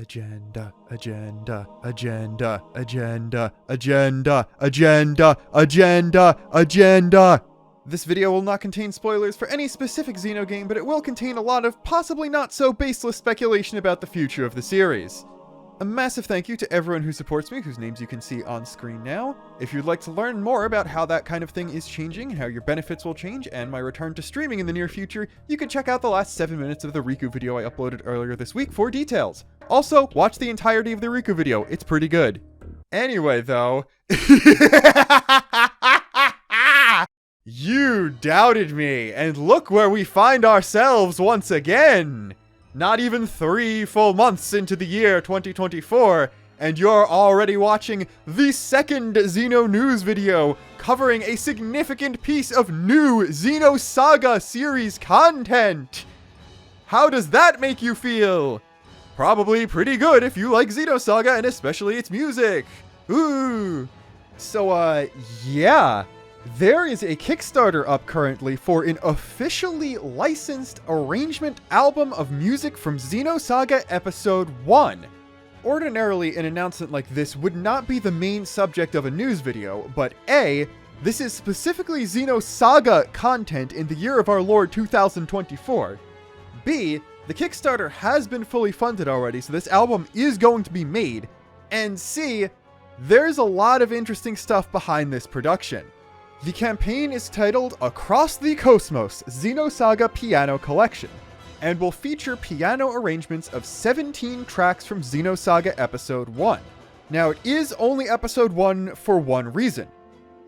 Agenda, agenda, agenda, agenda, agenda, agenda, agenda, agenda. This video will not contain spoilers for any specific Xeno game, but it will contain a lot of possibly not so baseless speculation about the future of the series. A massive thank you to everyone who supports me, whose names you can see on screen now. If you'd like to learn more about how that kind of thing is changing, how your benefits will change, and my return to streaming in the near future, you can check out the last 7 minutes of the Riku video I uploaded earlier this week for details. Also, watch the entirety of the Riku video, it's pretty good. Anyway though, you doubted me, and look where we find ourselves once again! Not even 3 full months into the year 2024, and you're already watching the second Xeno news video covering a significant piece of new Xenosaga series content! How does that make you feel? Probably pretty good if you like Xenosaga and especially its music! Ooh! So, yeah. There is a Kickstarter up currently for an officially licensed arrangement album of music from Xenosaga Episode 1. Ordinarily, an announcement like this would not be the main subject of a news video, but A, this is specifically Xenosaga content in the year of our Lord 2024. B, the Kickstarter has been fully funded already, so this album is going to be made. And C, there's a lot of interesting stuff behind this production. The campaign is titled Across the Cosmos Xenosaga Piano Collection, and will feature piano arrangements of 17 tracks from Xenosaga Episode 1. Now, it is only Episode 1 for one reason.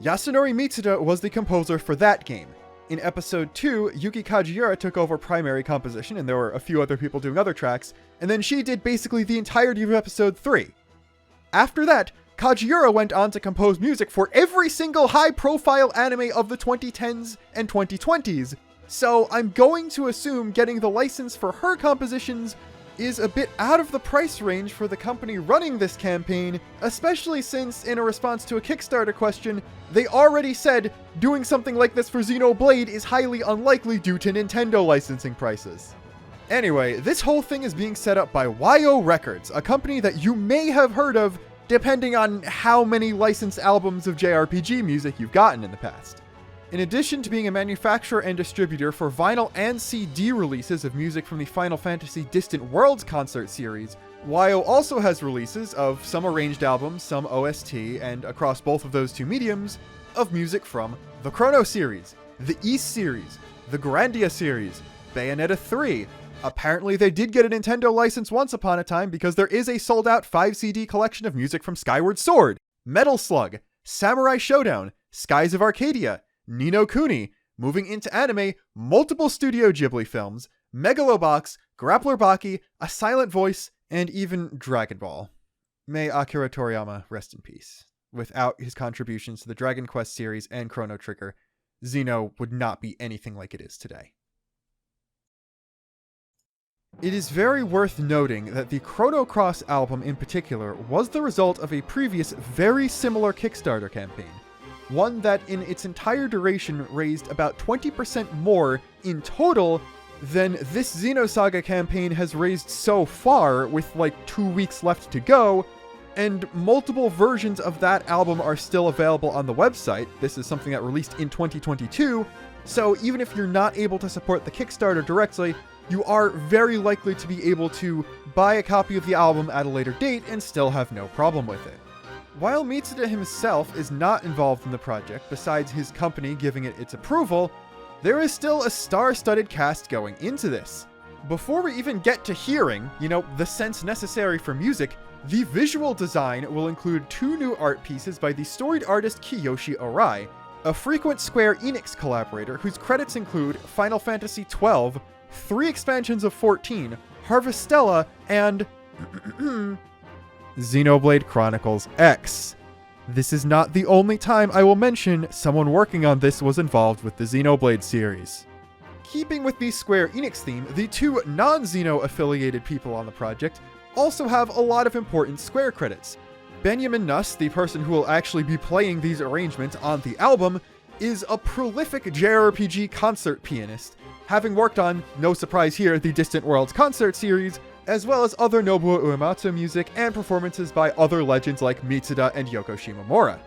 Yasunori Mitsuda was the composer for that game. In Episode 2, Yuki Kajiura took over primary composition, and there were a few other people doing other tracks, and then she did basically the entirety of Episode 3. After that, Kajiura went on to compose music for every single high-profile anime of the 2010s and 2020s, so I'm going to assume getting the license for her compositions is a bit out of the price range for the company running this campaign, especially since, in a response to a Kickstarter question, they already said doing something like this for Xenoblade is highly unlikely due to Nintendo licensing prices. Anyway, this whole thing is being set up by YO Records, a company that you may have heard of depending on how many licensed albums of JRPG music you've gotten in the past. In addition to being a manufacturer and distributor for vinyl and CD releases of music from the Final Fantasy Distant Worlds concert series, YO also has releases of some arranged albums, some OST, and across both of those two mediums, of music from the Chrono series, the East series, the Grandia series, Bayonetta 3, apparently they did get a Nintendo license once upon a time because there is a sold-out 5 CD collection of music from Skyward Sword, Metal Slug, Samurai Showdown, Skies of Arcadia, Ni no Kuni, moving into anime, multiple Studio Ghibli films, Megalobox, Grappler Baki, A Silent Voice, and even Dragon Ball. May Akira Toriyama rest in peace. Without his contributions to the Dragon Quest series and Chrono Trigger, Xeno would not be anything like it is today. It is very worth noting that the Chrono Cross album in particular was the result of a previous very similar Kickstarter campaign. One that in its entire duration raised about 20% more in total than this Xenosaga campaign has raised so far, with like 2 weeks left to go, and multiple versions of that album are still available on the website. This is something that released in 2022, so even if you're not able to support the Kickstarter directly, you are very likely to be able to buy a copy of the album at a later date and still have no problem with it. While Mitsuda himself is not involved in the project, besides his company giving it its approval, there is still a star-studded cast going into this. Before we even get to hearing, the sense necessary for music, the visual design will include 2 new art pieces by the storied artist Kiyoshi Arai, a frequent Square Enix collaborator whose credits include Final Fantasy XII, 3 expansions of 14, Harvestella, and Xenoblade Chronicles X. This is not the only time I will mention someone working on this was involved with the Xenoblade series. Keeping with the Square Enix theme, the 2 non-Xeno affiliated people on the project also have a lot of important Square credits. Benjamin Nuss, the person who will actually be playing these arrangements on the album, is a prolific JRPG concert pianist, having worked on, no surprise here, the Distant Worlds concert series, as well as other Nobuo Uematsu music and performances by other legends like Mitsuda and Yoko Shimomura.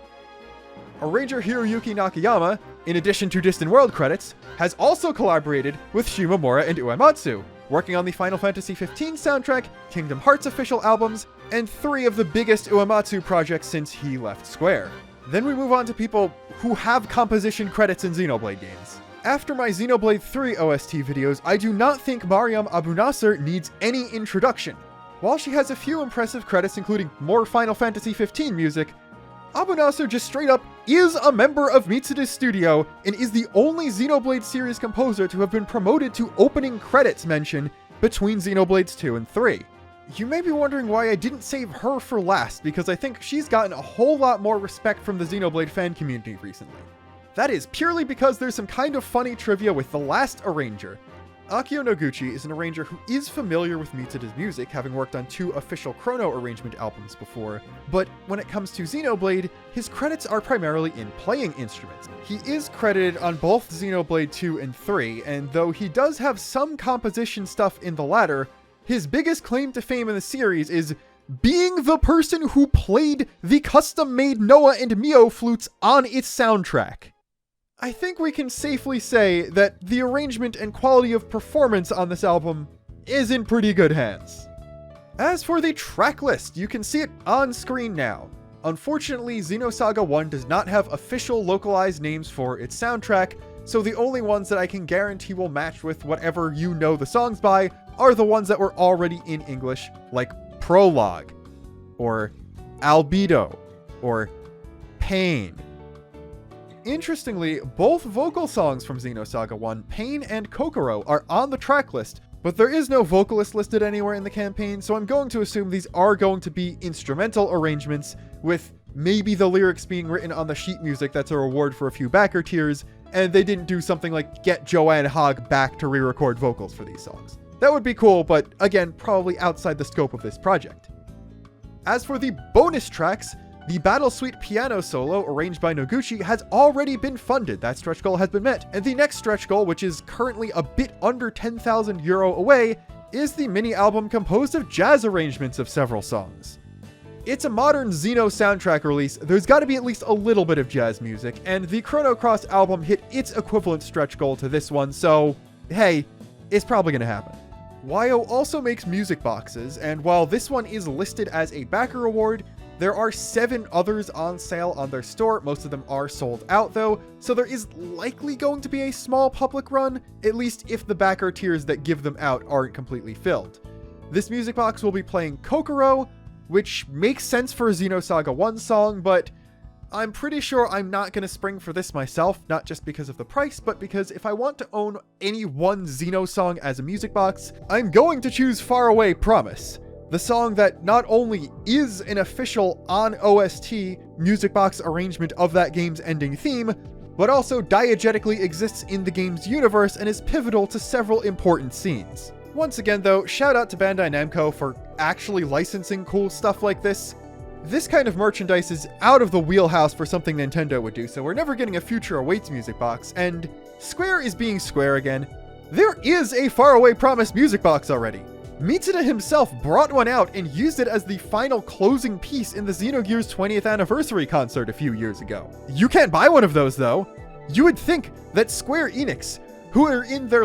Arranger Hiroyuki Nakayama, in addition to Distant World credits, has also collaborated with Shimomura and Uematsu, working on the Final Fantasy XV soundtrack, Kingdom Hearts official albums, and 3 of the biggest Uematsu projects since he left Square. Then we move on to people who have composition credits in Xenoblade games. After my Xenoblade 3 OST videos, I do not think Mariam Abunasser needs any introduction. While she has a few impressive credits including more Final Fantasy XV music, Abunasser just straight up is a member of Mitsuda's studio and is the only Xenoblade series composer to have been promoted to opening credits mention between Xenoblades 2 and 3. You may be wondering why I didn't save her for last, because I think she's gotten a whole lot more respect from the Xenoblade fan community recently. That is purely because there's some kind of funny trivia with the last arranger. Akio Noguchi is an arranger who is familiar with Mitsuda's music, having worked on 2 official Chrono arrangement albums before, but when it comes to Xenoblade, his credits are primarily in playing instruments. He is credited on both Xenoblade 2 and 3, and though he does have some composition stuff in the latter, his biggest claim to fame in the series is being the person who played the custom-made Noah and Mio flutes on its soundtrack. I think we can safely say that the arrangement and quality of performance on this album is in pretty good hands. As for the track list, you can see it on screen now. Unfortunately, Xenosaga 1 does not have official localized names for its soundtrack, so the only ones that I can guarantee will match with whatever you know the songs by are the ones that were already in English, like Prologue, or Albedo, or Pain. Interestingly, both vocal songs from Xenosaga 1, Pain and Kokoro, are on the track list, but there is no vocalist listed anywhere in the campaign, so I'm going to assume these are going to be instrumental arrangements, with maybe the lyrics being written on the sheet music that's a reward for a few backer tiers, and they didn't do something like get Joanne Hogg back to re-record vocals for these songs. That would be cool, but again, probably outside the scope of this project. As for the bonus tracks, the Battle Suite piano solo, arranged by Noguchi, has already been funded. That stretch goal has been met. And the next stretch goal, which is currently a bit under 10,000 euro away, is the mini-album composed of jazz arrangements of several songs. It's a modern Xeno soundtrack release, there's gotta be at least a little bit of jazz music, and the Chrono Cross album hit its equivalent stretch goal to this one, so hey, it's probably gonna happen. WYO also makes music boxes, and while this one is listed as a backer award, there are 7 others on sale on their store. Most of them are sold out though, so there is likely going to be a small public run, at least if the backer tiers that give them out aren't completely filled. This music box will be playing Kokoro, which makes sense for a Xenosaga 1 song, but I'm pretty sure I'm not going to spring for this myself, not just because of the price, but because if I want to own any one Xeno song as a music box, I'm going to choose Far Away Promise. The song that not only is an official on OST music box arrangement of that game's ending theme, but also diegetically exists in the game's universe and is pivotal to several important scenes. Once again though, shout out to Bandai Namco for actually licensing cool stuff like this. This kind of merchandise is out of the wheelhouse for something Nintendo would do, so we're never getting a Future Awaits music box, and Square is being Square again. There is a Far Away Promise music box already. Mitsuda himself brought one out and used it as the final closing piece in the Xenogears 20th anniversary concert a few years ago. You can't buy one of those though. You would think that Square Enix, who are in their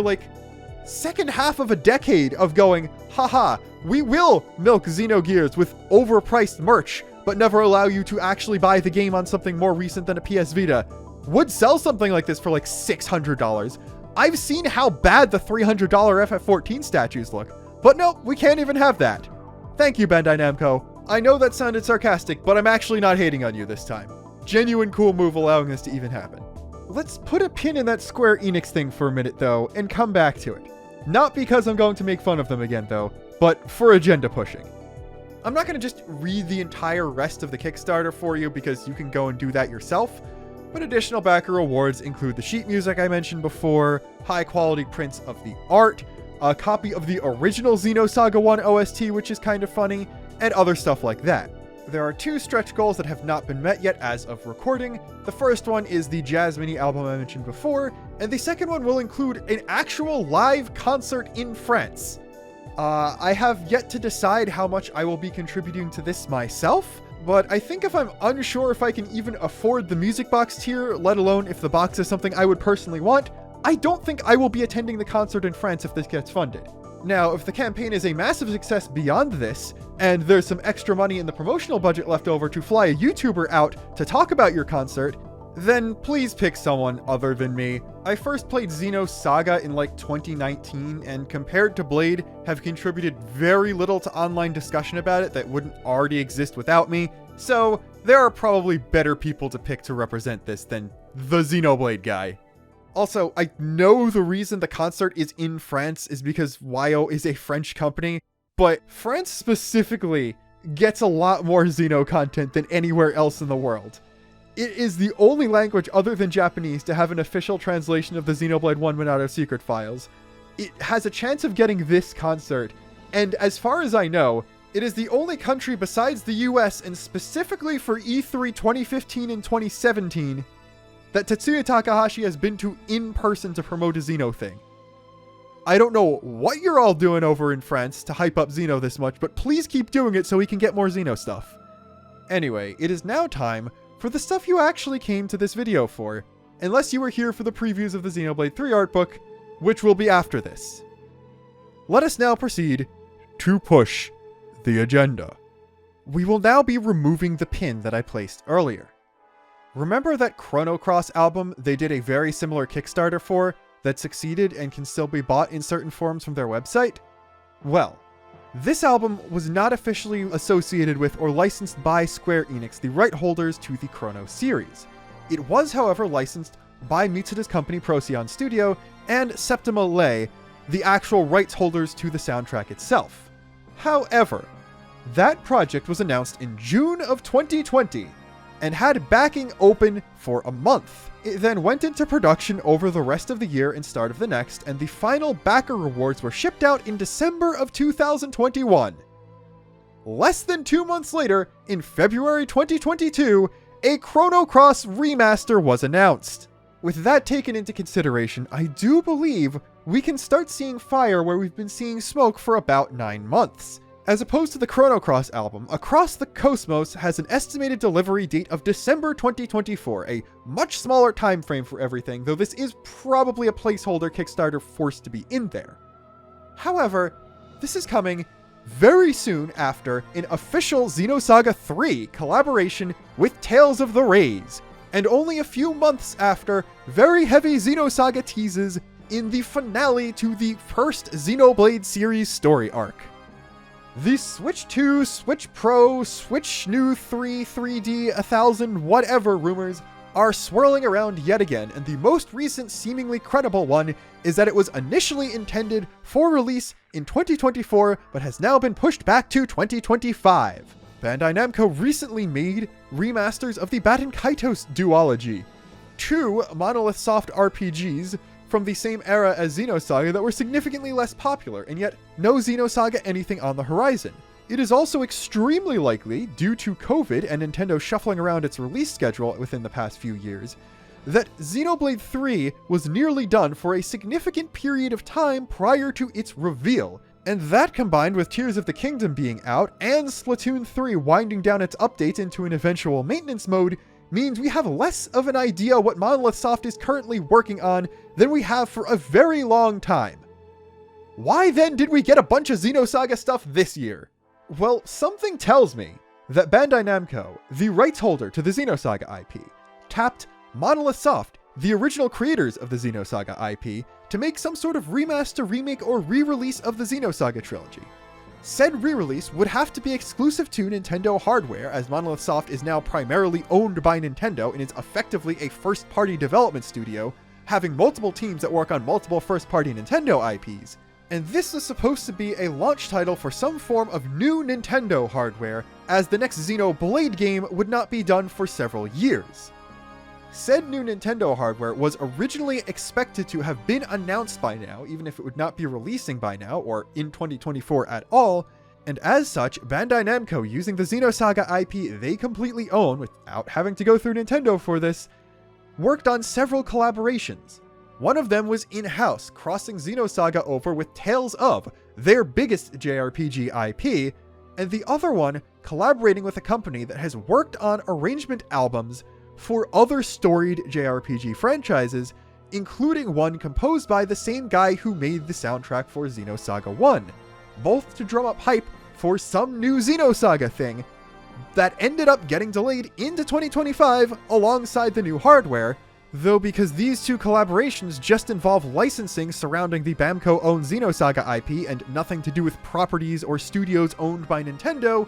second half of a decade of going, haha, we will milk Xenogears with overpriced merch, but never allow you to actually buy the game on something more recent than a PS Vita, would sell something like this for $600. I've seen how bad the $300 FF14 statues look. But no, we can't even have that. Thank you, Bandai Namco. I know that sounded sarcastic, but I'm actually not hating on you this time. Genuine cool move allowing this to even happen. Let's put a pin in that Square Enix thing for a minute though, and come back to it. Not because I'm going to make fun of them again though, but for agenda pushing. I'm not going to just read the entire rest of the Kickstarter for you because you can go and do that yourself, but additional backer awards include the sheet music I mentioned before, high quality prints of the art, a copy of the original Xenosaga 1 OST, which is kind of funny, and other stuff like that. There are 2 stretch goals that have not been met yet as of recording. The first one is the jazz mini album I mentioned before, and the second one will include an actual live concert in France. I have yet to decide how much I will be contributing to this myself, but I think if I'm unsure if I can even afford the music box tier, let alone if the box is something I would personally want, I don't think I will be attending the concert in France if this gets funded. Now, if the campaign is a massive success beyond this, and there's some extra money in the promotional budget left over to fly a YouTuber out to talk about your concert, then please pick someone other than me. I first played Xenosaga in like 2019, and compared to Blade, have contributed very little to online discussion about it that wouldn't already exist without me, so there are probably better people to pick to represent this than the Xenoblade guy. Also, I know the reason the concert is in France is because YO is a French company, but France specifically gets a lot more Xeno content than anywhere else in the world. It is the only language other than Japanese to have an official translation of the Xenoblade 1 Minato secret files. It has a chance of getting this concert, and as far as I know, it is the only country besides the US, and specifically for E3 2015 and 2017, that Tetsuya Takahashi has been to in person to promote a Xeno thing. I don't know what you're all doing over in France to hype up Xeno this much, but please keep doing it so we can get more Xeno stuff. Anyway, it is now time for the stuff you actually came to this video for, unless you were here for the previews of the Xenoblade 3 art book, which will be after this. Let us now proceed to push the agenda. We will now be removing the pin that I placed earlier. Remember that Chrono Cross album they did a very similar Kickstarter for that succeeded and can still be bought in certain forms from their website? Well, this album was not officially associated with or licensed by Square Enix, the right holders to the Chrono series. It was, however, licensed by Mitsuda's company Procyon Studio and Septima Lay, the actual rights holders to the soundtrack itself. However, that project was announced in June of 2020 and had backing open for a month. It then went into production over the rest of the year and start of the next, and the final backer rewards were shipped out in December of 2021. Less than 2 months later, in February 2022, a Chrono Cross remaster was announced. With that taken into consideration, I do believe we can start seeing fire where we've been seeing smoke for about 9 months. As opposed to the Chrono Cross album, Across the Cosmos has an estimated delivery date of December 2024, a much smaller time frame for everything, though this is probably a placeholder Kickstarter forced to be in there. However, this is coming very soon after an official Xenosaga 3 collaboration with Tales of the Rays, and only a few months after very heavy Xenosaga teases in the finale to the first Xenoblade series story arc. The Switch 2, Switch Pro, Switch New 3, 3D, 1000, whatever rumors are swirling around yet again, and the most recent seemingly credible one is that it was initially intended for release in 2024, but has now been pushed back to 2025. Bandai Namco recently made remasters of the Baten Kaitos duology, 2 Monolith Soft RPGs from the same era as Xenosaga that were significantly less popular, and yet no Xenosaga anything on the horizon. It is also extremely likely, due to COVID and Nintendo shuffling around its release schedule within the past few years, that Xenoblade 3 was nearly done for a significant period of time prior to its reveal, and that combined with Tears of the Kingdom being out and Splatoon 3 winding down its updates into an eventual maintenance mode means we have less of an idea what Monolith Soft is currently working on than we have for a very long time. Why then did we get a bunch of Xenosaga stuff this year? Well, something tells me that Bandai Namco, the rights holder to the Xenosaga IP, tapped Monolith Soft, the original creators of the Xenosaga IP, to make some sort of remaster, remake, or re-release of the Xenosaga trilogy. Said re-release would have to be exclusive to Nintendo hardware, as Monolith Soft is now primarily owned by Nintendo and is effectively a first-party development studio, having multiple teams that work on multiple first-party Nintendo IPs. And this is supposed to be a launch title for some form of new Nintendo hardware, as the next Xenoblade game would not be done for several years. Said new Nintendo hardware was originally expected to have been announced by now, even if it would not be releasing by now, or in 2024 at all, and as such, Bandai Namco, using the Xenosaga IP they completely own without having to go through Nintendo for this, worked on several collaborations. One of them was in-house, crossing Xenosaga over with Tales of, their biggest JRPG IP, and the other one collaborating with a company that has worked on arrangement albums for other storied JRPG franchises, including one composed by the same guy who made the soundtrack for Xenosaga 1, both to drum up hype for some new Xenosaga thing that ended up getting delayed into 2025 alongside the new hardware, though because these two collaborations just involve licensing surrounding the Bamco-owned Xenosaga IP and nothing to do with properties or studios owned by Nintendo,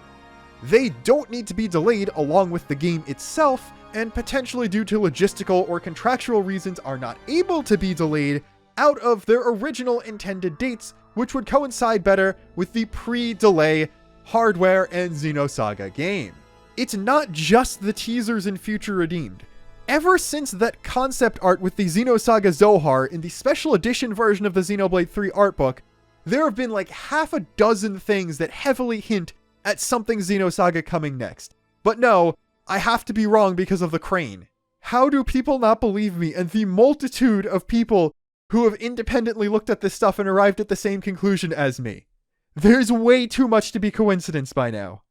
they don't need to be delayed along with the game itself, and potentially due to logistical or contractual reasons are not able to be delayed out of their original intended dates, which would coincide better with the pre-delay hardware and Xenosaga game. It's not just the teasers and future redeemed. Ever since that concept art with the Xenosaga Zohar in the special edition version of the Xenoblade 3 artbook, there have been like half a dozen things that heavily hint at something Xenosaga coming next. But no, I have to be wrong because of the crane. How do people not believe me and the multitude of people who have independently looked at this stuff and arrived at the same conclusion as me? There's way too much to be coincidence by now.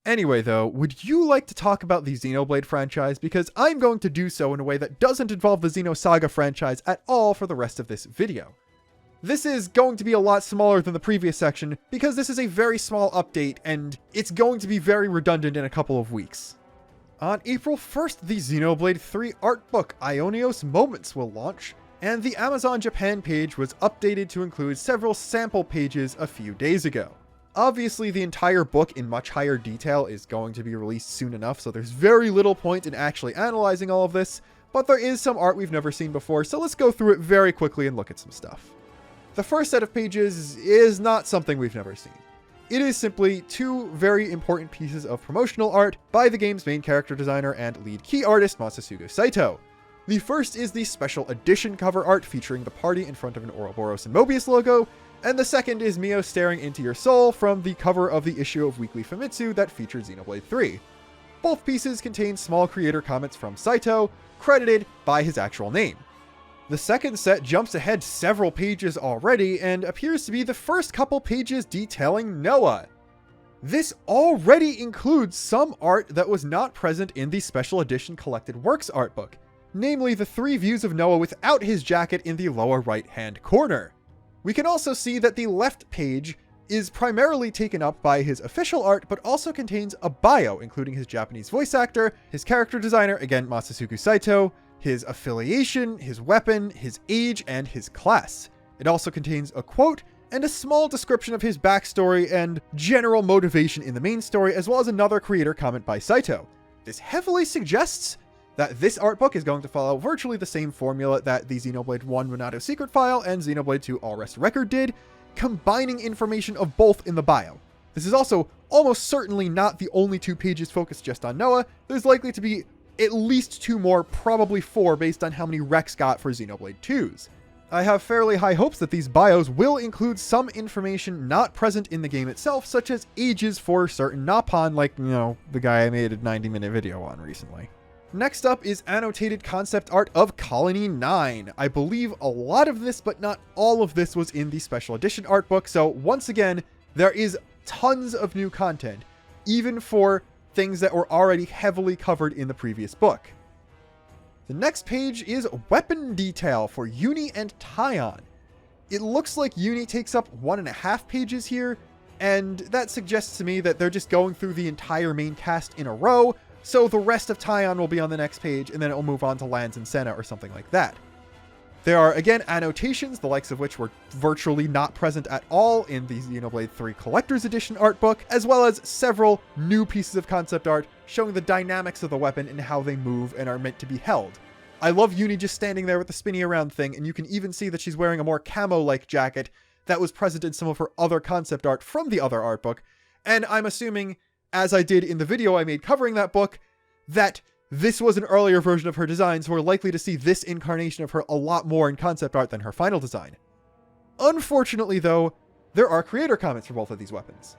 Anyway though, would you like to talk about the Xenoblade franchise? Because I'm going to do so in a way that doesn't involve the Xenosaga franchise at all for the rest of this video. This is going to be a lot smaller than the previous section because this is a very small update and it's going to be very redundant in a couple of weeks. On April 1st, the Xenoblade 3 artbook Ionios Moments will launch, and the Amazon Japan page was updated to include several sample pages a few days ago. Obviously, the entire book in much higher detail is going to be released soon enough, so there's very little point in actually analyzing all of this, but there is some art we've never seen before, so let's go through it very quickly and look at some stuff. The first set of pages is not something we've never seen. It is simply two very important pieces of promotional art by the game's main character designer and lead key artist Masasuke Saito. The first is the special edition cover art featuring the party in front of an Ouroboros and Mobius logo, and the second is Mio staring into your soul from the cover of the issue of Weekly Famitsu that featured Xenoblade 3. Both pieces contain small creator comments from Saito, credited by his actual name. The second set jumps ahead several pages already and appears to be the first couple pages detailing Noah. This already includes some art that was not present in the special edition collected works artbook, namely the 3 views of Noah without his jacket in the lower right hand corner. We can also see that the left page is primarily taken up by his official art, but also contains a bio, including his Japanese voice actor, his character designer, again Masasuke Saito, his affiliation, his weapon, his age, and his class. It also contains a quote and a small description of his backstory and general motivation in the main story, as well as another creator comment by Saito. This heavily suggests that this art book is going to follow virtually the same formula that the Xenoblade 1 Monado Secret File and Xenoblade 2 All Rest Record did, combining information of both in the bio. This is also almost certainly not the only 2 pages focused just on Noah. There's likely to be at least 2 more, probably 4, based on how many Rex got for Xenoblade 2s. I have fairly high hopes that these bios will include some information not present in the game itself, such as ages for certain Napon, like, the guy I made a 90-minute video on recently. Next up is annotated concept art of Colony 9. I believe a lot of this, but not all of this, was in the special edition art book, so once again, there is tons of new content, even for things that were already heavily covered in the previous book. The next page is weapon detail for Uni and Taion. It looks like Uni takes up 1.5 pages here, and that suggests to me that they're just going through the entire main cast in a row, so the rest of Taion will be on the next page, and then it will move on to Lance and Senna or something like that. There are, again, annotations, the likes of which were virtually not present at all in the Xenoblade 3 Collector's Edition art book, as well as several new pieces of concept art showing the dynamics of the weapon and how they move and are meant to be held. I love Uni just standing there with the spinny around thing, and you can even see that she's wearing a more camo-like jacket that was present in some of her other concept art from the other art book, and I'm assuming, as I did in the video I made covering that book, that this was an earlier version of her design, so we're likely to see this incarnation of her a lot more in concept art than her final design. Unfortunately, though, there are creator comments for both of these weapons.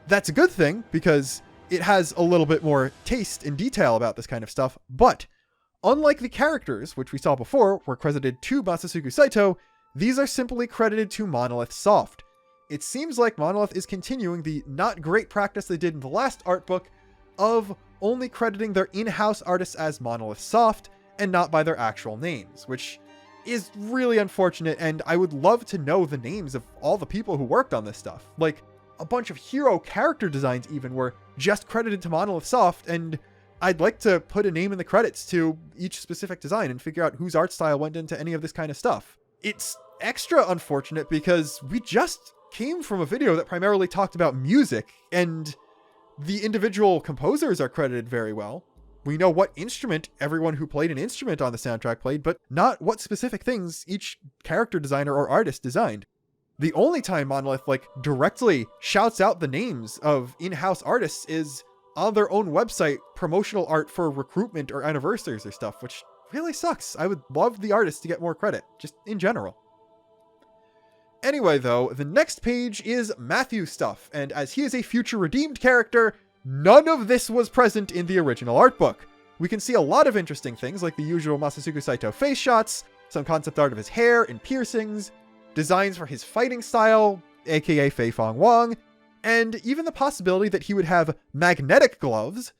That's a good thing, because it has a little bit more taste and detail about this kind of stuff, but unlike the characters, which we saw before, were credited to Masasuke Saito, these are simply credited to Monolith Soft. it seems like Monolith is continuing the not great practice they did in the last art book of only crediting their in-house artists as Monolith Soft and not by their actual names, which is really unfortunate, and I would love to know the names of all the people who worked on this stuff. Like, a bunch of hero character designs even were just credited to Monolith Soft, and I'd like to put a name in the credits to each specific design and figure out whose art style went into any of this kind of stuff. It's extra unfortunate because we just came from a video that primarily talked about music, and the individual composers are credited very well. We know what instrument everyone who played an instrument on the soundtrack played, but not what specific things each character designer or artist designed. The only time Monolith, directly shouts out the names of in-house artists is on their own website, promotional art for recruitment or anniversaries or stuff, which really sucks. I would love the artists to get more credit, just in general. Anyway, though, the next page is Matthew stuff, and as he is a future redeemed character, none of this was present in the original art book. We can see a lot of interesting things, like the usual Masasuke Saito face shots, some concept art of his hair and piercings, designs for his fighting style, aka Fei Fong Wong, and even the possibility that he would have magnetic gloves,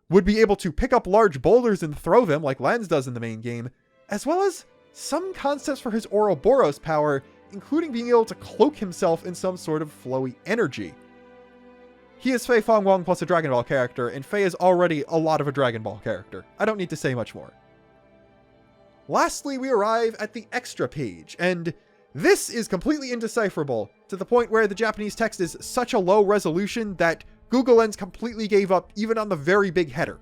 would be able to pick up large boulders and throw them like Lance does in the main game, as well as some concepts for his Ouroboros power, including being able to cloak himself in some sort of flowy energy. He is Fei Fong Wong plus a Dragon Ball character, and Fei is already a lot of a Dragon Ball character. I don't need to say much more. Lastly, we arrive at the extra page, and this is completely indecipherable, to the point where the Japanese text is such a low resolution that Google Lens completely gave up even on the very big header.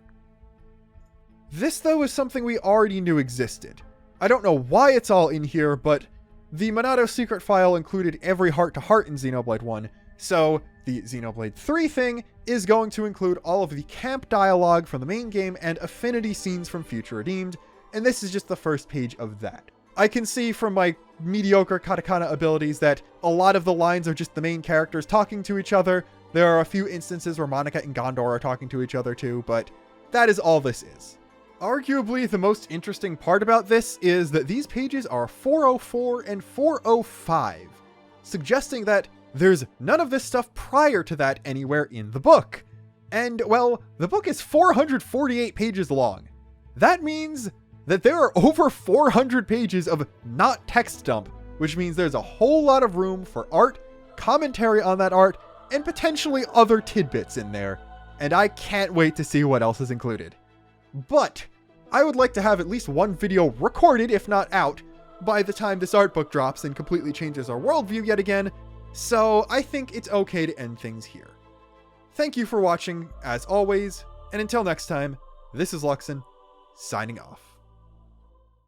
This, though, is something we already knew existed. I don't know why it's all in here, but the Monado secret file included every heart-to-heart in Xenoblade 1, so the Xenoblade 3 thing is going to include all of the camp dialogue from the main game and affinity scenes from Future Redeemed, and this is just the first page of that. I can see from my mediocre katakana abilities that a lot of the lines are just the main characters talking to each other. There are a few instances where Monica and Gondor are talking to each other too, but that is all this is. Arguably, the most interesting part about this is that these pages are 404 and 405, suggesting that there's none of this stuff prior to that anywhere in the book. And, well, the book is 448 pages long. That means that there are over 400 pages of not text dump, which means there's a whole lot of room for art, commentary on that art, and potentially other tidbits in there. And I can't wait to see what else is included. But I would like to have at least one video recorded, if not out, by the time this art book drops and completely changes our worldview yet again, so I think it's okay to end things here. Thank you for watching, as always, and until next time, this is Luxon, signing off.